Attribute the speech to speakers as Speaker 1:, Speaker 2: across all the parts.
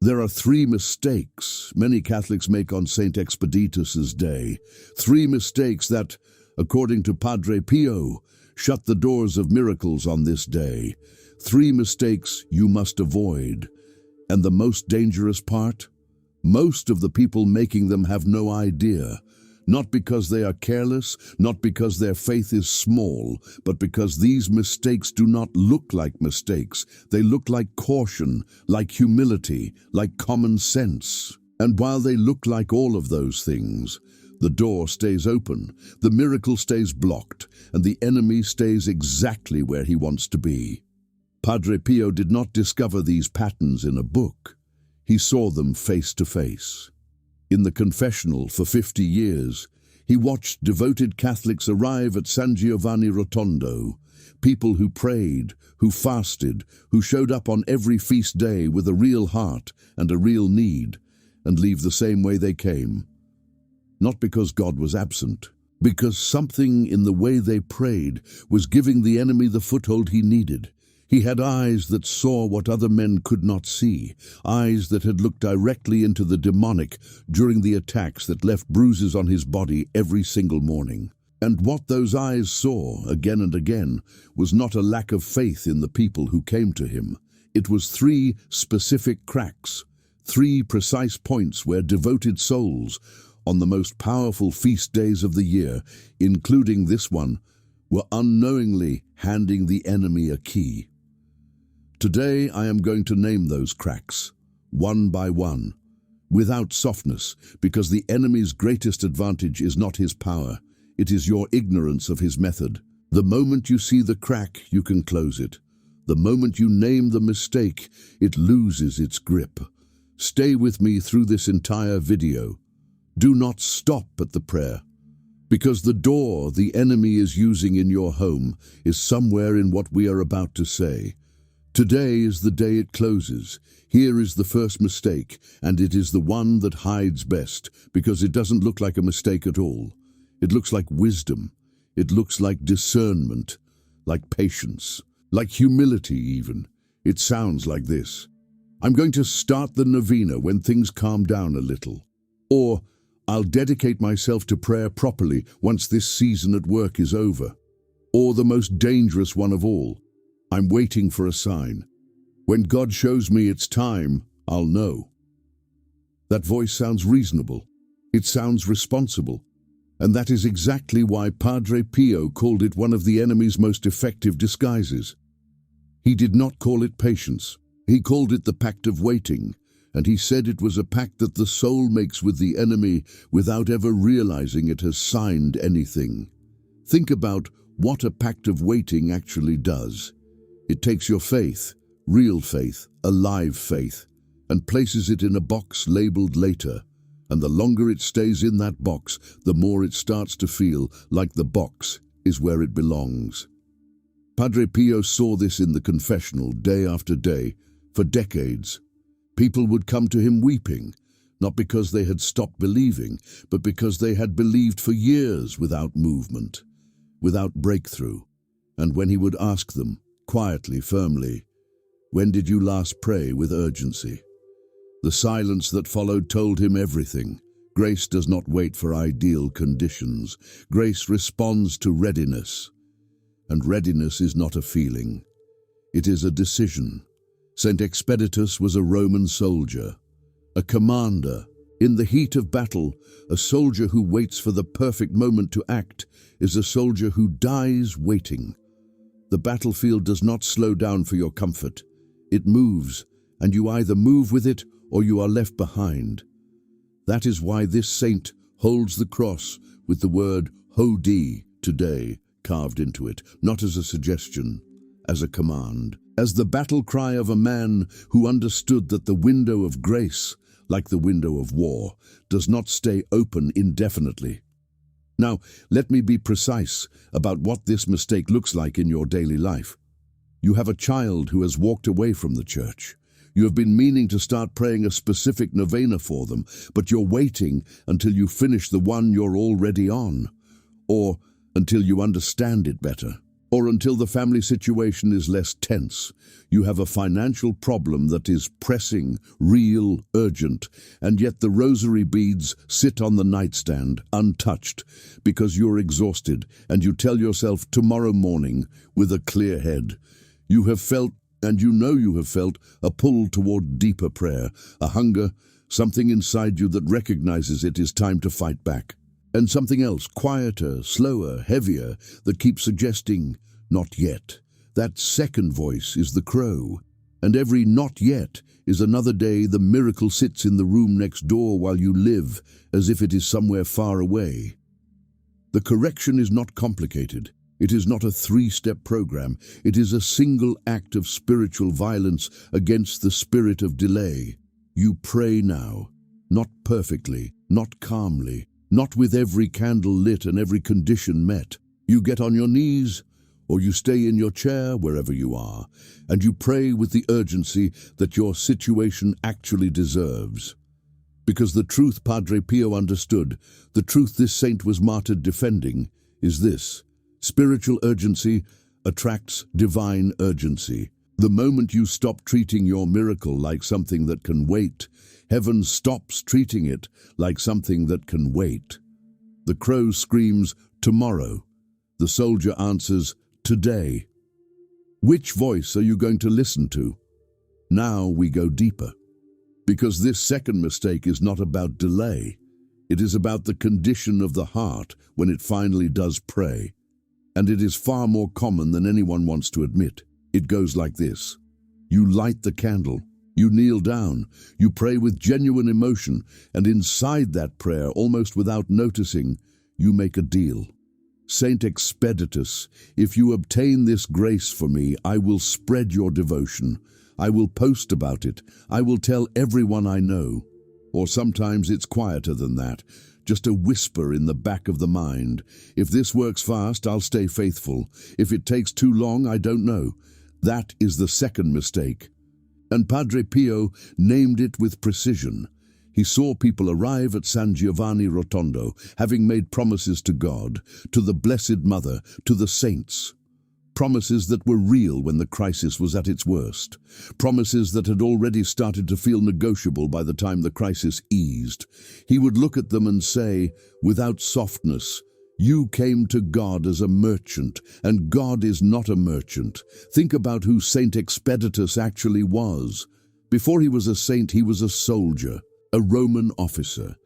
Speaker 1: There are three mistakes many Catholics make on Saint Expedite'S day. Three mistakes that, according to Padre Pio, shut the doors of miracles on this day. Three mistakes you must avoid. And the most dangerous part? Most of the people making them have no idea. Not because they are careless, not because their faith is small, but because these mistakes do not look like mistakes. They look like caution, like humility, like common sense. And while they look like all of those things, the door stays open, the miracle stays blocked, and the enemy stays exactly where he wants to be. Padre Pio did not discover these patterns in a book. He saw them face to face. In the confessional for 50 years, he watched devoted Catholics arrive at San Giovanni Rotondo, people who prayed, who fasted, who showed up on every feast day with a real heart and a real need, and leave the same way they came. Not because God was absent, because something in the way they prayed was giving the enemy the foothold he needed. He had eyes that saw what other men could not see, eyes that had looked directly into the demonic during the attacks that left bruises on his body every single morning. And what those eyes saw, again and again, was not a lack of faith in the people who came to him. It was three specific cracks, three precise points where devoted souls, on the most powerful feast days of the year, including this one, were unknowingly handing the enemy a key. Today I am going to name those cracks, one by one, without softness, because the enemy's greatest advantage is not his power, it is your ignorance of his method. The moment you see the crack, you can close it. The moment you name the mistake, it loses its grip. Stay with me through this entire video. Do not stop at the prayer, because the door the enemy is using in your home is somewhere in what we are about to say. Today is the day it closes. Here is the first mistake, and it is the one that hides best, because it doesn't look like a mistake at all. It looks like wisdom. It looks like discernment, like patience, like humility even. It sounds like this: I'm going to start the novena when things calm down a little. Or, I'll dedicate myself to prayer properly once this season at work is over. Or the most dangerous one of all: I'm waiting for a sign. When God shows me it's time, I'll know. That voice sounds reasonable. It sounds responsible. And that is exactly why Padre Pio called it one of the enemy's most effective disguises. He did not call it patience. He called it the pact of waiting, and he said it was a pact that the soul makes with the enemy without ever realizing it has signed anything. Think about what a pact of waiting actually does. It takes your faith, real faith, alive faith, and places it in a box labeled later. And the longer it stays in that box, the more it starts to feel like the box is where it belongs. Padre Pio saw this in the confessional day after day, for decades. People would come to him weeping, not because they had stopped believing, but because they had believed for years without movement, without breakthrough. And when he would ask them, quietly, firmly, when did you last pray with urgency? The silence that followed told him everything. Grace does not wait for ideal conditions. Grace responds to readiness. And readiness is not a feeling. It is a decision. Saint Expedite was a Roman soldier, a commander. In the heat of battle, a soldier who waits for the perfect moment to act is a soldier who dies waiting. The battlefield does not slow down for your comfort. It moves, and you either move with it or you are left behind. That is why this saint holds the cross with the word Hodie, today, carved into it, not as a suggestion, as a command, as the battle cry of a man who understood that the window of grace, like the window of war, does not stay open indefinitely. Now, let me be precise about what this mistake looks like in your daily life. You have a child who has walked away from the church. You have been meaning to start praying a specific novena for them, but you're waiting until you finish the one you're already on, or until you understand it better. or until the family situation is less tense. You have a financial problem that is pressing, real, urgent, and yet the rosary beads sit on the nightstand, untouched, because you're exhausted, and you tell yourself tomorrow morning, with a clear head. You have felt, and you know you have felt, a pull toward deeper prayer, a hunger, something inside you that recognizes it is time to fight back. And something else, quieter, slower, heavier, that keeps suggesting, not yet. That second voice is the crow. And every not yet is another day the miracle sits in the room next door while you live as if it is somewhere far away. The correction is not complicated. It is not a three-step program. It is a single act of spiritual violence against the spirit of delay. You pray now, not perfectly, not calmly, not with every candle lit and every condition met. You get on your knees, or you stay in your chair wherever you are, and you pray with the urgency that your situation actually deserves. Because the truth Padre Pio understood, the truth this saint was martyred defending, is this: spiritual urgency attracts divine urgency. The moment you stop treating your miracle like something that can wait, heaven stops treating it like something that can wait. The crow screams, tomorrow. The soldier answers, today. Which voice are you going to listen to? Now we go deeper. Because this second mistake is not about delay. It is about the condition of the heart when it finally does pray. And it is far more common than anyone wants to admit. It goes like this. You light the candle. You kneel down, you pray with genuine emotion, and inside that prayer, almost without noticing, you make a deal. Saint Expedite'S, if you obtain this grace for me, I will spread your devotion. I will post about it. I will tell everyone I know. Or sometimes it's quieter than that, just a whisper in the back of the mind. If this works fast, I'll stay faithful. If it takes too long, I don't know. That is the second mistake. And Padre Pio named it with precision. He saw people arrive at San Giovanni Rotondo, having made promises to God, to the Blessed Mother, to the saints. Promises that were real when the crisis was at its worst. Promises that had already started to feel negotiable by the time the crisis eased. He would look at them and say, without softness, you came to God as a merchant, and God is not a merchant. Think about who Saint Expedite'S actually was. Before he was a saint, he was a soldier, a Roman officer.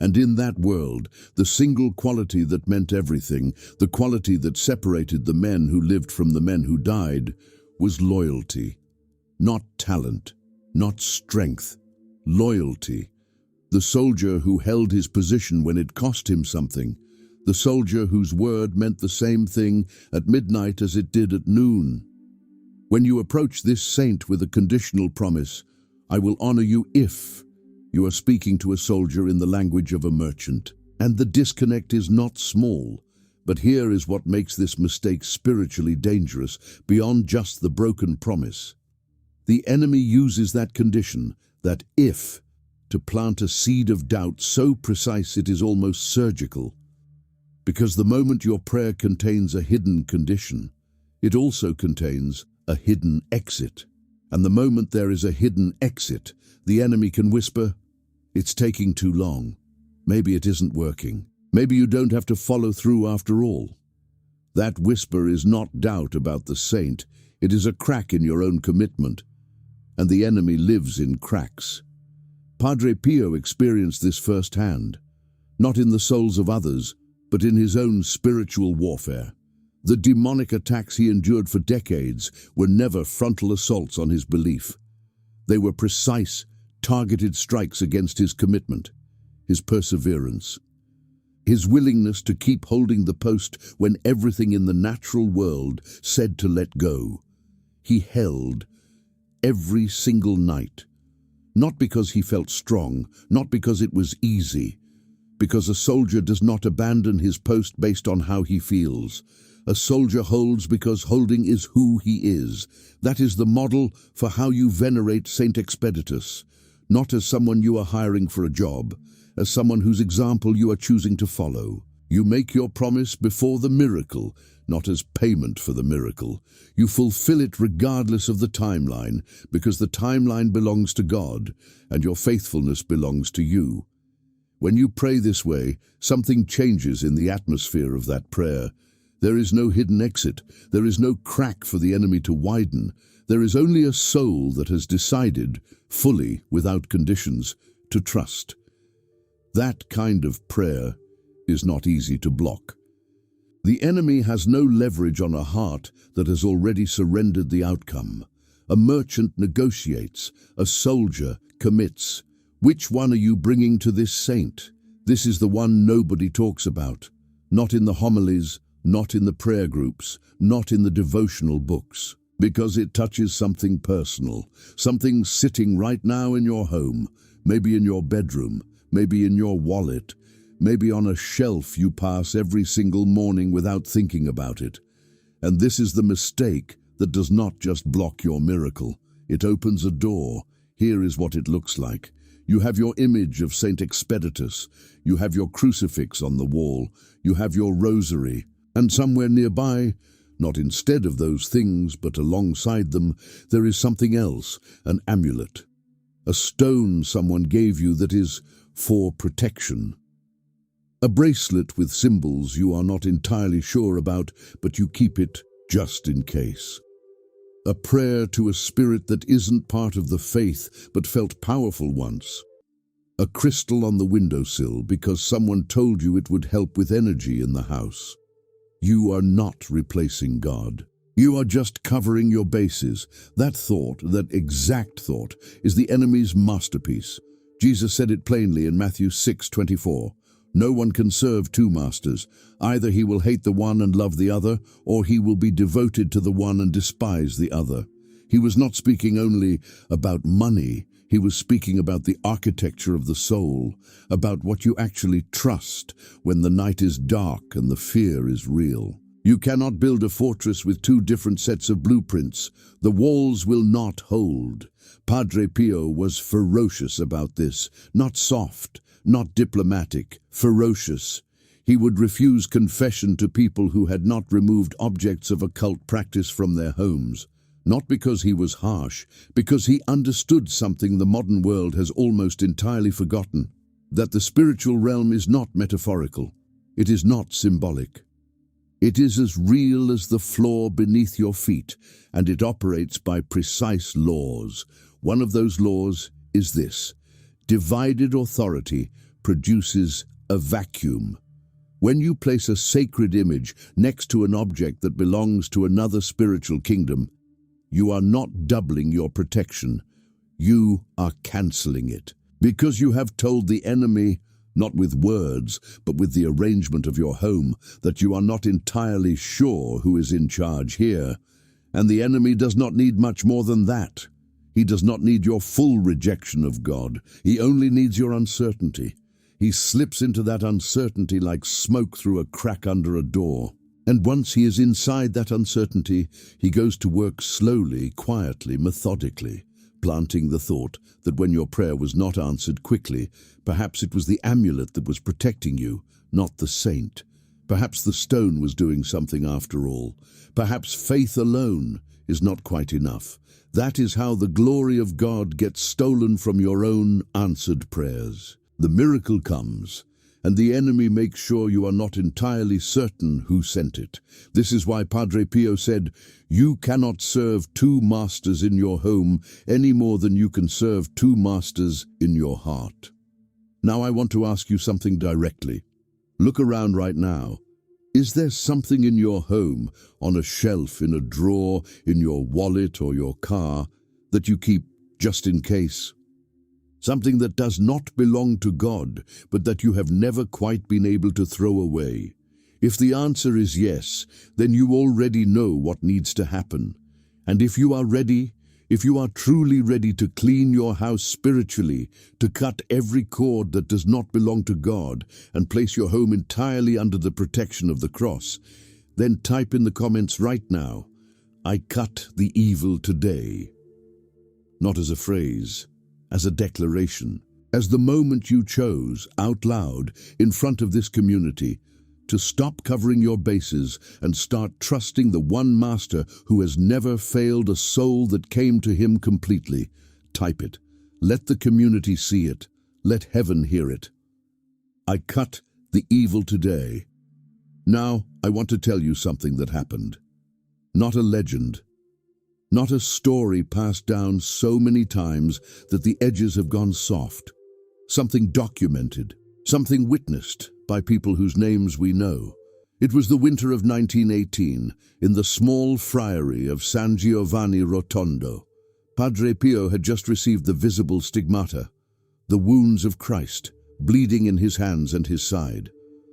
Speaker 1: And in that world, the single quality that meant everything, the quality that separated the men who lived from the men who died, was loyalty. Not talent, not strength, loyalty. The soldier who held his position when it cost him something. The soldier whose word meant the same thing at midnight as it did at noon. When you approach this saint with a conditional promise, I will honor you if, you are speaking to a soldier in the language of a merchant. And the disconnect is not small. But here is what makes this mistake spiritually dangerous, beyond just the broken promise. The enemy uses that condition, that if, to plant a seed of doubt so precise it is almost surgical. Because the moment your prayer contains a hidden condition, it also contains a hidden exit. And the moment there is a hidden exit, the enemy can whisper, it's taking too long. Maybe it isn't working. Maybe you don't have to follow through after all. That whisper is not doubt about the saint. It is a crack in your own commitment. And the enemy lives in cracks. Padre Pio experienced this firsthand, not in the souls of others, but in his own spiritual warfare. The demonic attacks he endured for decades were never frontal assaults on his belief. They were precise, targeted strikes against his commitment, his perseverance, his willingness to keep holding the post when everything in the natural world said to let go. He held every single night, not because he felt strong, not because it was easy, because a soldier does not abandon his post based on how he feels. A soldier holds because holding is who he is. That is the model for how you venerate Saint Expedite'S, not as someone you are hiring for a job, as someone whose example you are choosing to follow. You make your promise before the miracle, not as payment for the miracle. You fulfill it regardless of the timeline, because the timeline belongs to God, and your faithfulness belongs to you. When you pray this way, something changes in the atmosphere of that prayer. There is no hidden exit. There is no crack for the enemy to widen. There is only a soul that has decided, fully, without conditions, to trust. That kind of prayer is not easy to block. The enemy has no leverage on a heart that has already surrendered the outcome. A merchant negotiates, a soldier commits. Which one are you bringing to this saint? This is the one nobody talks about. Not in the homilies, not in the prayer groups, not in the devotional books. Because it touches something personal, something sitting right now in your home, maybe in your bedroom, maybe in your wallet, maybe on a shelf you pass every single morning without thinking about it. And this is the mistake that does not just block your miracle. It opens a door. Here is what it looks like. You have your image of Saint Expedite'S. You have your crucifix on the wall. You have your rosary. And somewhere nearby, not instead of those things, but alongside them, there is something else, an amulet. A stone someone gave you that is for protection. A bracelet with symbols you are not entirely sure about, but you keep it just in case. A prayer to a spirit that isn't part of the faith, but felt powerful once. A crystal on the windowsill because someone told you it would help with energy in the house. You are not replacing God. You are just covering your bases. That thought, that exact thought, is the enemy's masterpiece. Jesus said it plainly in Matthew 6:24. No one can serve two masters. Either he will hate the one and love the other, or he will be devoted to the one and despise the other. He was not speaking only about money. He was speaking about the architecture of the soul, about what you actually trust when the night is dark and the fear is real. You cannot build a fortress with two different sets of blueprints. The walls will not hold. Padre Pio was ferocious about this, not soft, not diplomatic, ferocious. He would refuse confession to people who had not removed objects of occult practice from their homes. Not because he was harsh, because he understood something the modern world has almost entirely forgotten, that the spiritual realm is not metaphorical. It is not symbolic. It is as real as the floor beneath your feet, and it operates by precise laws. One of those laws is this: divided authority produces a vacuum. When you place a sacred image next to an object that belongs to another spiritual kingdom, you are not doubling your protection. You are canceling it. Because you have told the enemy, not with words, but with the arrangement of your home, that you are not entirely sure who is in charge here. And the enemy does not need much more than that. He does not need your full rejection of God. He only needs your uncertainty. He slips into that uncertainty like smoke through a crack under a door. And once he is inside that uncertainty, he goes to work slowly, quietly, methodically, planting the thought that when your prayer was not answered quickly, perhaps it was the amulet that was protecting you, not the saint. Perhaps the stone was doing something after all. Perhaps faith alone is not quite enough. That is how the glory of God gets stolen from your own answered prayers. The miracle comes, and the enemy makes sure you are not entirely certain who sent it. This is why Padre Pio said, "You cannot serve two masters in your home any more than you can serve two masters in your heart." Now I want to ask you something directly. Look around right now. Is there something in your home, on a shelf, in a drawer, in your wallet or your car, that you keep just in case? Something that does not belong to God, but that you have never quite been able to throw away? If the answer is yes, then you already know what needs to happen. And if you are ready, if you are truly ready to clean your house spiritually, to cut every cord that does not belong to God, and place your home entirely under the protection of the cross, then type in the comments right now, "I cut the evil today." Not as a phrase, as a declaration, as the moment you chose, out loud, in front of this community, to stop covering your bases and start trusting the one master who has never failed a soul that came to him completely. Type it. Let the community see it. Let heaven hear it. I cut the evil today. Now, I want to tell you something that happened. Not a legend. Not a story passed down so many times that the edges have gone soft. Something documented. Something witnessed by people whose names we know. It was the winter of 1918, in the small friary of San Giovanni Rotondo. Padre Pio had just received the visible stigmata, the wounds of Christ, bleeding in his hands and his side.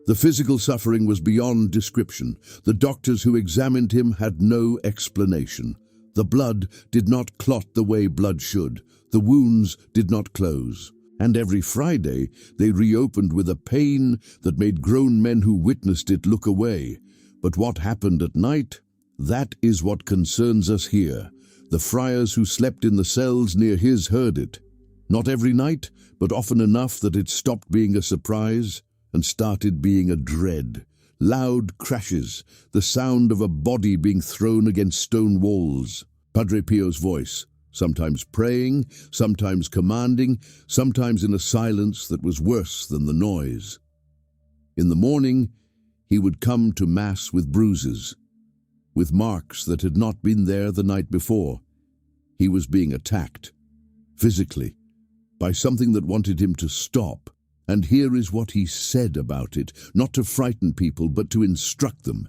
Speaker 1: The physical suffering was beyond description. The doctors who examined him had no explanation. The blood did not clot the way blood should. The wounds did not close. And every Friday they reopened with a pain that made grown men who witnessed it look away. But what happened at night? That is what concerns us here. The friars who slept in the cells near his heard it. Not every night, but often enough that it stopped being a surprise and started being a dread. Loud crashes, the sound of a body being thrown against stone walls. Padre Pio's voice, sometimes praying, sometimes commanding, sometimes in a silence that was worse than the noise. In the morning, he would come to Mass with bruises, with marks that had not been there the night before. He was being attacked, physically, by something that wanted him to stop. And here is what he said about it, not to frighten people, but to instruct them.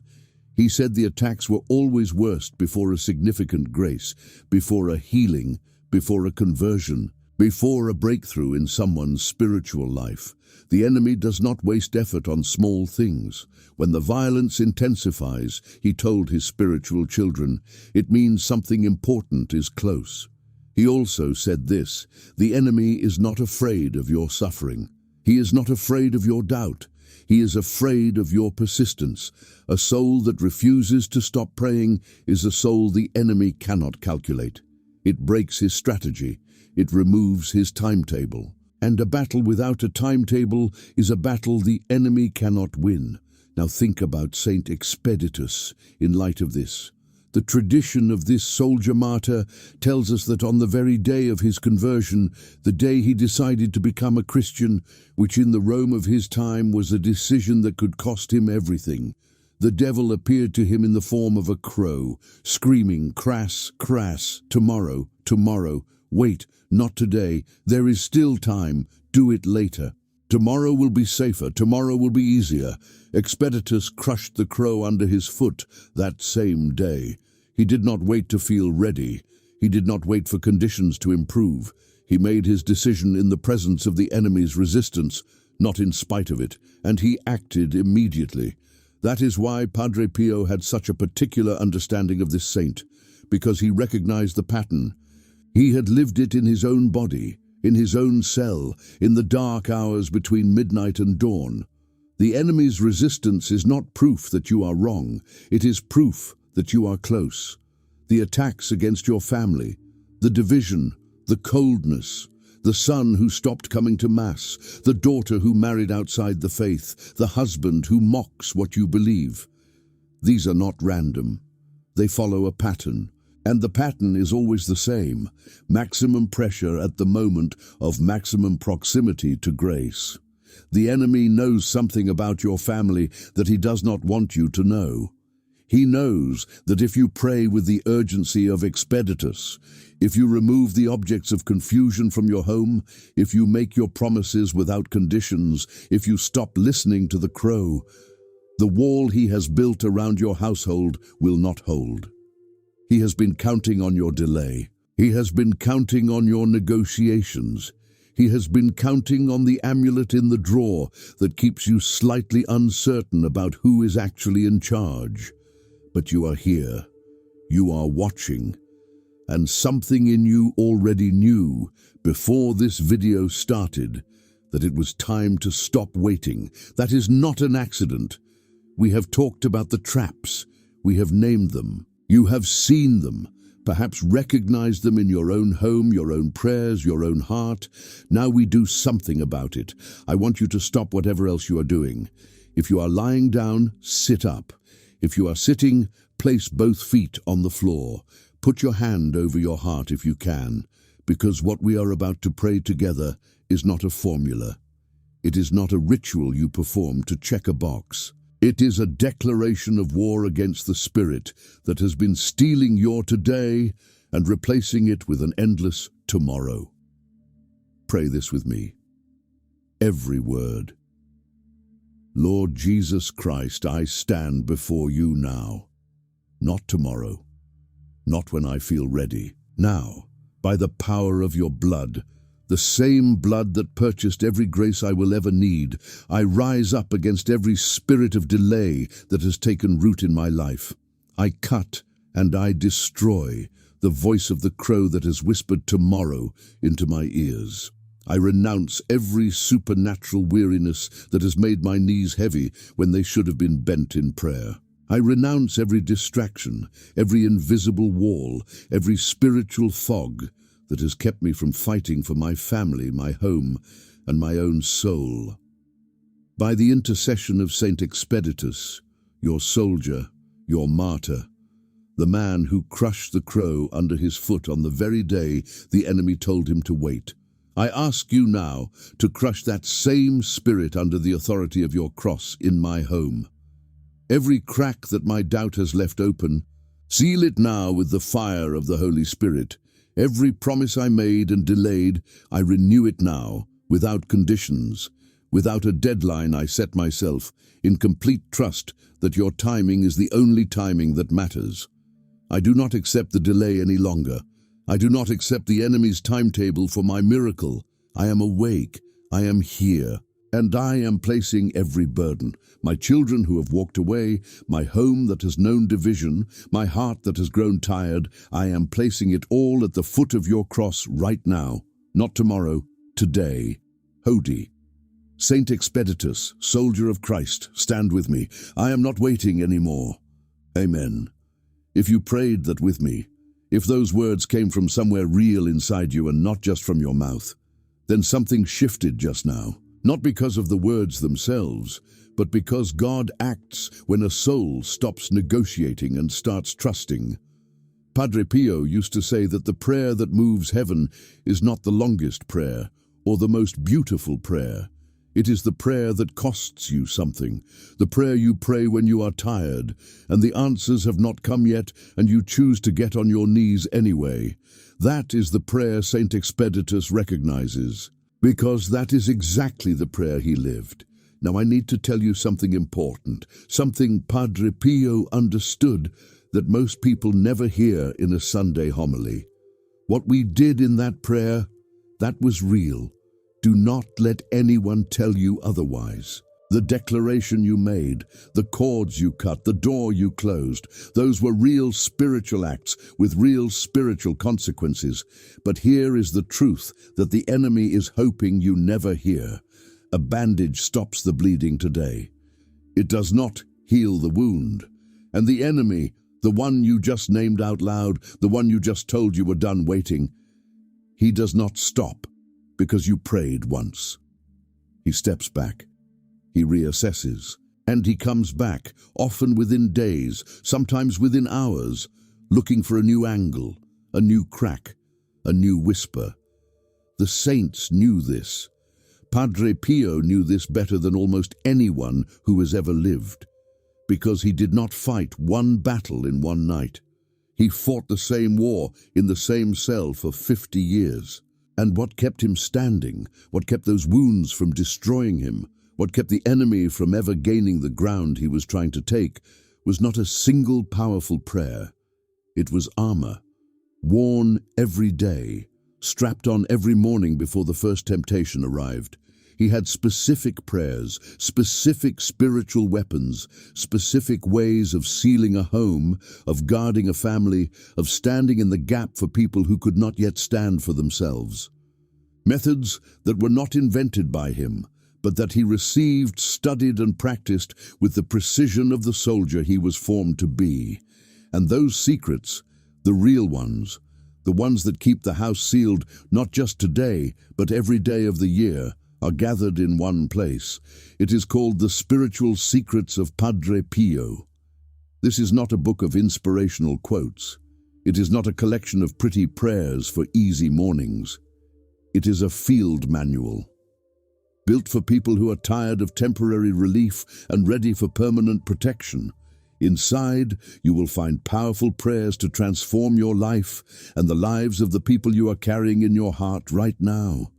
Speaker 1: He said the attacks were always worst before a significant grace, before a healing, before a conversion, before a breakthrough in someone's spiritual life. The enemy does not waste effort on small things. When the violence intensifies, he told his spiritual children, it means something important is close. He also said this, the enemy is not afraid of your suffering. He is not afraid of your doubt. He is afraid of your persistence. A soul that refuses to stop praying is a soul the enemy cannot calculate. It breaks his strategy. It removes his timetable. And a battle without a timetable is a battle the enemy cannot win. Now think about Saint Expedite'S in light of this. The tradition of this soldier martyr tells us that on the very day of his conversion, the day he decided to become a Christian, which in the Rome of his time was a decision that could cost him everything, the devil appeared to him in the form of a crow, screaming, crass, crass, tomorrow, tomorrow, wait, not today, there is still time, do it later. Tomorrow will be safer, tomorrow will be easier. Expedite'S crushed the crow under his foot that same day. He did not wait to feel ready. He did not wait for conditions to improve. He made his decision in the presence of the enemy's resistance, not in spite of it, and he acted immediately. That is why Padre Pio had such a particular understanding of this saint, because he recognized the pattern. He had lived it in his own body, in his own cell, in the dark hours between midnight and dawn. The enemy's resistance is not proof that you are wrong, it is proof that you are close. The attacks against your family, the division, the coldness, the son who stopped coming to Mass, the daughter who married outside the faith, the husband who mocks what you believe. These are not random. They follow a pattern. And the pattern is always the same, maximum pressure at the moment of maximum proximity to grace. The enemy knows something about your family that he does not want you to know. He knows that if you pray with the urgency of Expedite'S, if you remove the objects of confusion from your home, if you make your promises without conditions, if you stop listening to the crow, the wall he has built around your household will not hold. He has been counting on your delay. He has been counting on your negotiations. He has been counting on the amulet in the drawer that keeps you slightly uncertain about who is actually in charge. But you are here. You are watching. And something in you already knew, before this video started, that it was time to stop waiting. That is not an accident. We have talked about the traps. We have named them. You have seen them, perhaps recognized them in your own home, your own prayers, your own heart. Now we do something about it. I want you to stop whatever else you are doing. If you are lying down, sit up. If you are sitting, place both feet on the floor. Put your hand over your heart if you can, because what we are about to pray together is not a formula. It is not a ritual you perform to check a box. It is a declaration of war against the spirit that has been stealing your today and replacing it with an endless tomorrow. Pray this with me. Every word. Lord Jesus Christ, I stand before you now. Not tomorrow. Not when I feel ready. Now, by the power of your blood, the same blood that purchased every grace I will ever need, I rise up against every spirit of delay that has taken root in my life. I cut and I destroy the voice of the crow that has whispered tomorrow into my ears. I renounce every supernatural weariness that has made my knees heavy when they should have been bent in prayer. I renounce every distraction, every invisible wall, every spiritual fog that has kept me from fighting for my family, my home, and my own soul. By the intercession of Saint Expedite'S, your soldier, your martyr, the man who crushed the crow under his foot on the very day the enemy told him to wait, I ask you now to crush that same spirit under the authority of your cross in my home. Every crack that my doubt has left open, seal it now with the fire of the Holy Spirit. Every promise I made and delayed, I renew it now, without conditions. Without a deadline I set myself, in complete trust that your timing is the only timing that matters. I do not accept the delay any longer. I do not accept the enemy's timetable for my miracle. I am awake, I am here, and I am placing every burden. My children who have walked away, my home that has known division, my heart that has grown tired, I am placing it all at the foot of your cross right now. Not tomorrow, today. Hodi. Saint Expedite'S, soldier of Christ, stand with me. I am not waiting anymore. Amen. If you prayed that with me, if those words came from somewhere real inside you and not just from your mouth, then something shifted just now. Not because of the words themselves, but because God acts when a soul stops negotiating and starts trusting. Padre Pio used to say that the prayer that moves heaven is not the longest prayer or the most beautiful prayer. It is the prayer that costs you something, the prayer you pray when you are tired, and the answers have not come yet, and you choose to get on your knees anyway. That is the prayer Saint Expedite'S recognizes, because that is exactly the prayer he lived. Now I need to tell you something important, something Padre Pio understood that most people never hear in a Sunday homily. What we did in that prayer, that was real. Do not let anyone tell you otherwise. The declaration you made, the cords you cut, the door you closed, those were real spiritual acts with real spiritual consequences. But here is the truth that the enemy is hoping you never hear. A bandage stops the bleeding today. It does not heal the wound. And the enemy, the one you just named out loud, the one you just told you were done waiting, he does not stop because you prayed once. He steps back. He reassesses, and he comes back, often within days, sometimes within hours, looking for a new angle, a new crack, a new whisper. The saints knew this. Padre Pio knew this better than almost anyone who has ever lived, because he did not fight one battle in one night. He fought the same war in the same cell for 50 years. And what kept him standing, what kept those wounds from destroying him, what kept the enemy from ever gaining the ground he was trying to take, was not a single powerful prayer. It was armor, worn every day, strapped on every morning before the first temptation arrived. He had specific prayers, specific spiritual weapons, specific ways of sealing a home, of guarding a family, of standing in the gap for people who could not yet stand for themselves. Methods that were not invented by him, but that he received, studied, and practiced with the precision of the soldier he was formed to be. And those secrets, the real ones, the ones that keep the house sealed not just today, but every day of the year, are gathered in one place. It is called The Spiritual Secrets of Padre Pio. This is not a book of inspirational quotes. It is not a collection of pretty prayers for easy mornings. It is a field manual, built for people who are tired of temporary relief and ready for permanent protection. Inside, you will find powerful prayers to transform your life and the lives of the people you are carrying in your heart right now.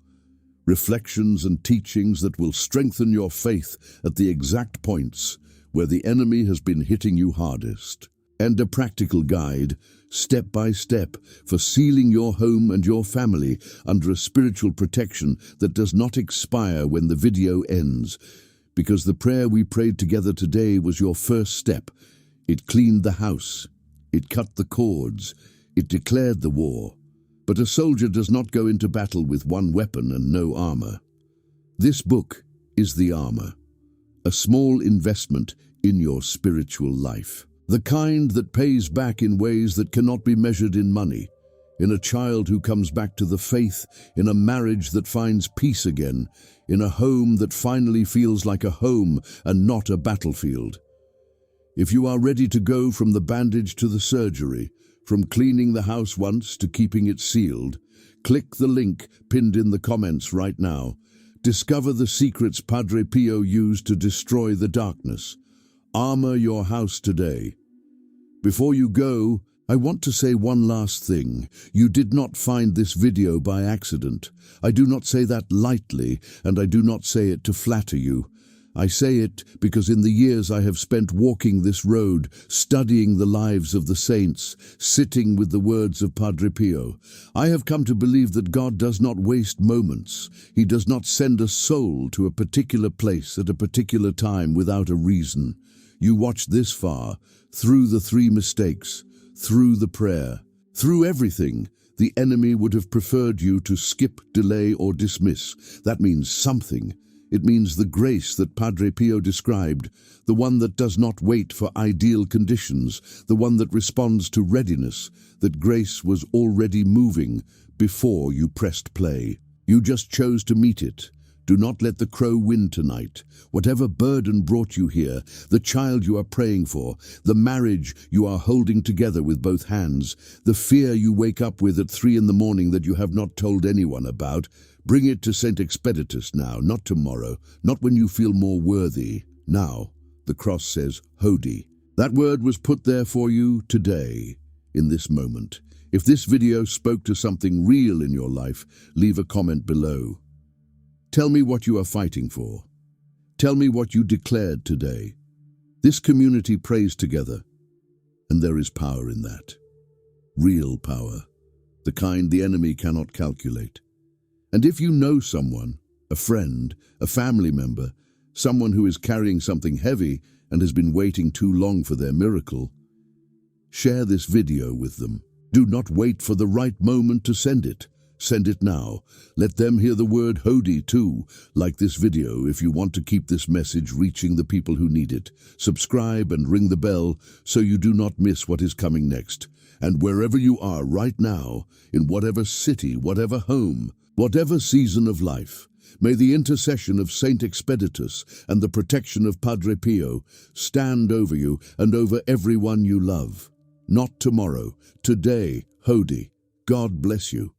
Speaker 1: Reflections and teachings that will strengthen your faith at the exact points where the enemy has been hitting you hardest. And a practical guide, step by step, for sealing your home and your family under a spiritual protection that does not expire when the video ends. Because the prayer we prayed together today was your first step. It cleaned the house. It cut the cords. It declared the war. But a soldier does not go into battle with one weapon and no armor. This book is the armor, a small investment in your spiritual life. The kind that pays back in ways that cannot be measured in money, in a child who comes back to the faith, in a marriage that finds peace again, in a home that finally feels like a home and not a battlefield. If you are ready to go from the bandage to the surgery, from cleaning the house once to keeping it sealed, click the link pinned in the comments right now. Discover the secrets Padre Pio used to destroy the darkness. Armor your house today. Before you go, I want to say one last thing. You did not find this video by accident. I do not say that lightly, and I do not say it to flatter you. I say it because in the years I have spent walking this road, studying the lives of the saints, sitting with the words of Padre Pio, I have come to believe that God does not waste moments. He does not send a soul to a particular place at a particular time without a reason. You watched this far, through the 3 mistakes, through the prayer, through everything. The enemy would have preferred you to skip, delay, or dismiss. That means something. It means the grace that Padre Pio described, the one that does not wait for ideal conditions, the one that responds to readiness, that grace was already moving before you pressed play. You just chose to meet it. Do not let the crow win tonight. Whatever burden brought you here, the child you are praying for, the marriage you are holding together with both hands, the fear you wake up with at 3 in the morning that you have not told anyone about, bring it to Saint Expedite'S now, not tomorrow, not when you feel more worthy. Now, the cross says, Hodi. That word was put there for you today, in this moment. If this video spoke to something real in your life, leave a comment below. Tell me what you are fighting for. Tell me what you declared today. This community prays together, and there is power in that. Real power, the kind the enemy cannot calculate. And if you know someone, a friend, a family member, someone who is carrying something heavy and has been waiting too long for their miracle, share this video with them. Do not wait for the right moment to send it. Send it now. Let them hear the word Hodi too. Like this video if you want to keep this message reaching the people who need it. Subscribe and ring the bell so you do not miss what is coming next. And wherever you are right now, in whatever city, whatever home, whatever season of life, may the intercession of Saint Expedite'S and the protection of Padre Pio stand over you and over everyone you love. Not tomorrow, today, Hodi. God bless you.